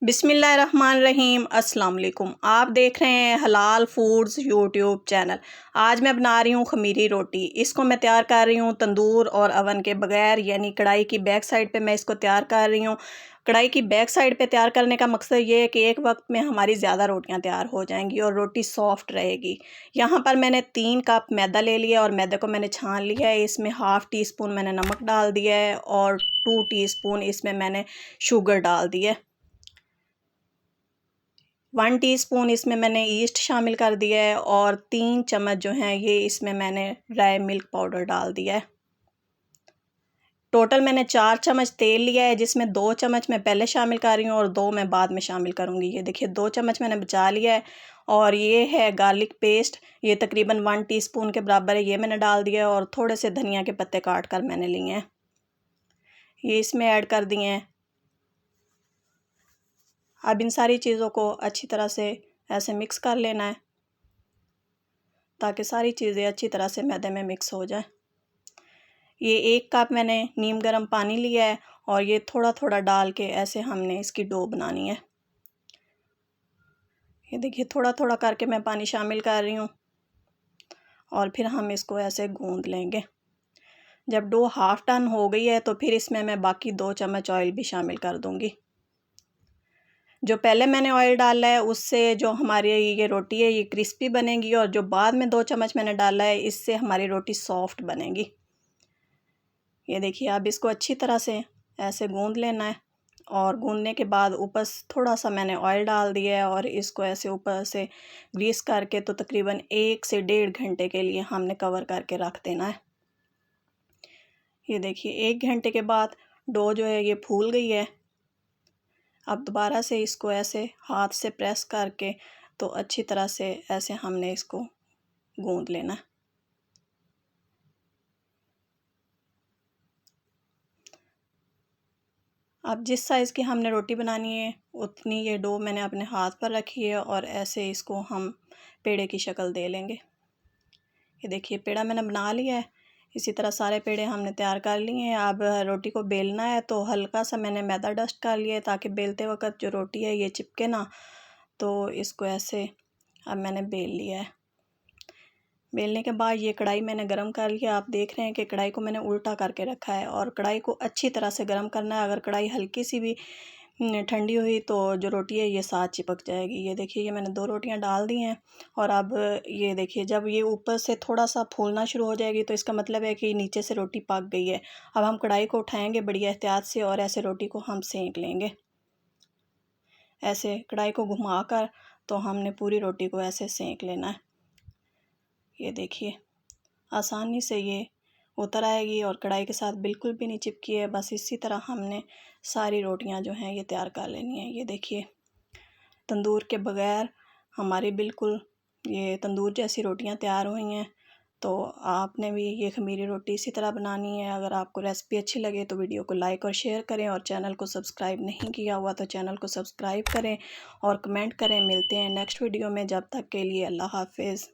बिस्मिल्लाहिर्रहमानिर्रहीम अस्सलाम वालेकुम। आप देख रहे हैं हलाल फूड्स यूट्यूब चैनल। आज मैं बना रही हूँ खमीरी रोटी। इसको मैं तैयार कर रही हूँ तंदूर और अवन के बगैर, यानी कढ़ाई की बैक साइड पे मैं इसको तैयार कर रही हूँ। कढ़ाई की बैक साइड पे तैयार करने का मकसद ये है कि एक वक्त में हमारी ज़्यादा रोटियाँ तैयार हो जाएंगी और रोटी सॉफ्ट रहेगी। यहाँ पर मैंने 3 कप मैदा ले लिया और मैदे को मैंने छान लिया है। इसमें हाफ़ टी स्पून मैंने नमक डाल दिया है और 2 टीस्पून इसमें मैंने शुगर डाल दी है। 1 टीस्पून इसमें मैंने ईस्ट शामिल कर दिया है और 3 चम्मच जो हैं ये इसमें मैंने ड्राई मिल्क पाउडर डाल दिया है। टोटल मैंने 4 चम्मच तेल लिया है, जिसमें 2 चम्मच मैं पहले शामिल कर रही हूँ और 2 मैं बाद में शामिल करूँगी। ये देखिए 2 चम्मच मैंने बचा लिया है। और ये है गार्लिक पेस्ट, ये तकरीबन 1 टीस्पून के बराबर है, ये मैंने डाल दिया है। और थोड़े से धनिया के पत्ते काट कर मैंने लिए हैं, ये इसमें ऐड कर दिए हैं। अब इन सारी चीज़ों को अच्छी तरह से ऐसे मिक्स कर लेना है ताकि सारी चीज़ें अच्छी तरह से मैदे में मिक्स हो जाए। ये 1 कप मैंने नीम गर्म पानी लिया है और ये थोड़ा थोड़ा डाल के ऐसे हमने इसकी डो बनानी है। ये देखिए थोड़ा थोड़ा करके मैं पानी शामिल कर रही हूँ और फिर हम इसको ऐसे गूंद लेंगे। जब डो हाफ डन हो गई है तो फिर इसमें मैं बाकी 2 चम्मच ऑयल भी शामिल कर दूँगी। जो पहले मैंने ऑयल डाला है उससे जो हमारी ये रोटी है ये क्रिस्पी बनेगी, और जो बाद में 2 चम्मच मैंने डाला है इससे हमारी रोटी सॉफ्ट बनेगी। ये देखिए अब इसको अच्छी तरह से ऐसे गूंद लेना है और गूंदने के बाद ऊपर थोड़ा सा मैंने ऑयल डाल दिया है और इसको ऐसे ऊपर से ग्रीस करके तो तकरीबन 1 से 1.5 घंटे के लिए हमने कवर करके रख देना है। ये देखिए 1 घंटे के बाद डो जो है ये फूल गई है। अब दोबारा से इसको ऐसे हाथ से प्रेस करके तो अच्छी तरह से ऐसे हमने इसको गूंद लेना है। अब जिस साइज़ की हमने रोटी बनानी है उतनी ये डो मैंने अपने हाथ पर रखी है और ऐसे इसको हम पेड़े की शक्ल दे लेंगे। ये देखिए पेड़ा मैंने बना लिया है। इसी तरह सारे पेड़े हमने तैयार कर लिए हैं। अब रोटी को बेलना है तो हल्का सा मैंने मैदा डस्ट कर लिया है ताकि बेलते वक्त जो रोटी है ये चिपके ना। तो इसको ऐसे अब मैंने बेल लिया है। बेलने के बाद ये कढ़ाई मैंने गरम कर लिया। आप देख रहे हैं कि कढ़ाई को मैंने उल्टा करके रखा है और कढ़ाई को अच्छी तरह से गरम करना है। अगर कढ़ाई हल्की सी भी ठंडी हुई तो जो रोटी है ये साथ चिपक जाएगी। ये देखिए ये मैंने 2 रोटियां डाल दी हैं और अब ये देखिए जब ये ऊपर से थोड़ा सा फूलना शुरू हो जाएगी तो इसका मतलब है कि नीचे से रोटी पक गई है। अब हम कढ़ाई को उठाएंगे बड़ी एहतियात से और ऐसे रोटी को हम सेंक लेंगे। ऐसे कढ़ाई को घुमा कर तो हमने पूरी रोटी को ऐसे सेंक लेना है। ये देखिए आसानी से ये उतर आएगी और कढ़ाई के साथ बिल्कुल भी नहीं चिपकी है। बस इसी तरह हमने सारी रोटियां जो हैं ये तैयार कर लेनी है। ये देखिए तंदूर के बगैर हमारी बिल्कुल ये तंदूर जैसी रोटियां तैयार हुई हैं। तो आपने भी ये खमीरी रोटी इसी तरह बनानी है। अगर आपको रेसिपी अच्छी लगे तो वीडियो को लाइक और शेयर करें और चैनल को सब्सक्राइब नहीं किया हुआ तो चैनल को सब्सक्राइब करें और कमेंट करें। मिलते हैं नेक्स्ट वीडियो में, जब तक के लिए अल्लाह हाफिज़।